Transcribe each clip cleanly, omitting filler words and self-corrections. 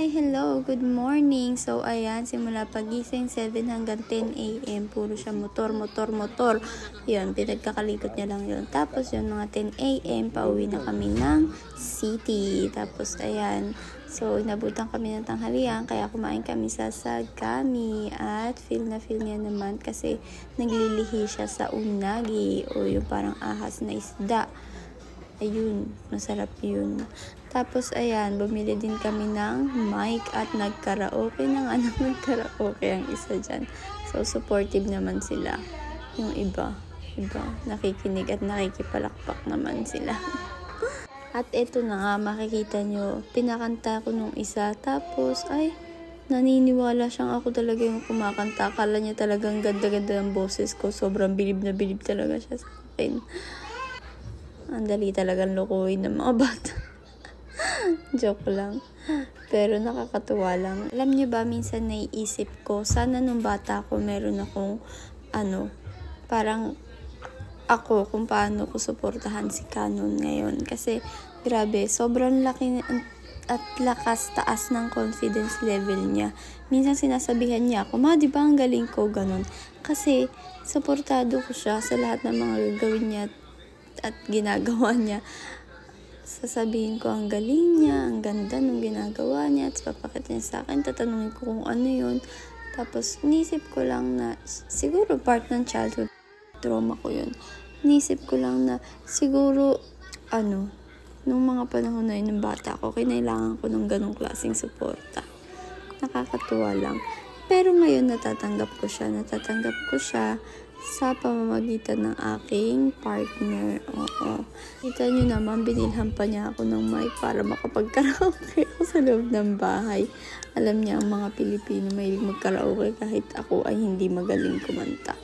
Hi! Hello! Good morning! So, ayan, simula pagising 7 hanggang 10 a.m. Puro siya motor. Yun, pinagkakalikot niya lang yun. Tapos, yun, mga 10 a.m. pauwi na kami ng city. Tapos, ayan. So, inabutan kami ng tanghalian. Kaya kumain kami sa Sagami. At feel niya naman kasi naglilihi siya sa unagi. O yung parang ahas na isda. Ayun, masarap yun. Tapos, ayan, bumili din kami ng mic at nagkaraoke nagkaraoke ang isa dyan. So, supportive naman sila. Yung iba, nakikinig at nakikipalakpak naman sila. At eto na nga, makikita nyo, pinakanta ko nung isa. Tapos, ay, naniniwala siyang ako talaga yung kumakanta. Akala niya talagang ganda-ganda ang boses ko. Sobrang bilib na bilib talaga siya sa akin. Ang dali talagang lukuhin ng mga bata. Joke lang. Pero nakakatuwa lang. Alam niyo ba, minsan naiisip ko, sana nung bata ko meron akong, parang ako kung paano ko suportahan si Canon ngayon. Kasi, grabe, sobrang laki at lakas taas ng confidence level niya. Minsan sinasabihan niya ako, Ma, di ba ang galing ko? Ganon. Kasi, suportado ko siya sa lahat ng mga gagawin niya at ginagawa niya. Sasabihin ko ang galing niya, ang ganda nung ginagawa niya, at papakita niya sa akin, tatanungin ko kung ano yun. Tapos, inisip ko lang na, siguro part ng childhood trauma ko yun. Inisip ko lang na, siguro, nung mga panahon na yun ng bata ko, kinailangan ko ng ganong klaseng suporta. Nakakatuwa lang. Pero ngayon, natatanggap ko siya sa pamamagitan ng aking partner. Oo. Kita nyo naman, binilhan pa niya ako ng mic para makapag-karaoke ako sa loob ng bahay. Alam niya, ang mga Pilipino mahilig mag-karaoke kahit ako ay hindi magaling kumanta.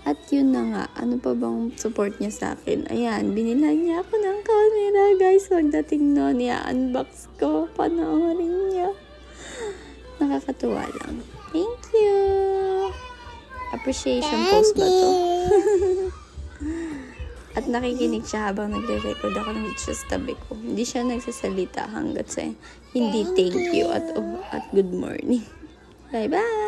At yun na nga, ano pa bang support niya sa akin? Ayan, binilhan niya ako ng camera, guys. Pagdating nun, i-unbox ko, panoorin niya. Nakakatuwa lang. Thank you! Appreciation post ba to? At nakikinig siya habang nagre-record ako ng siya sa tabi ko. Hindi siya nagsasalita hanggat sa hindi thank you at good morning. Bye-bye!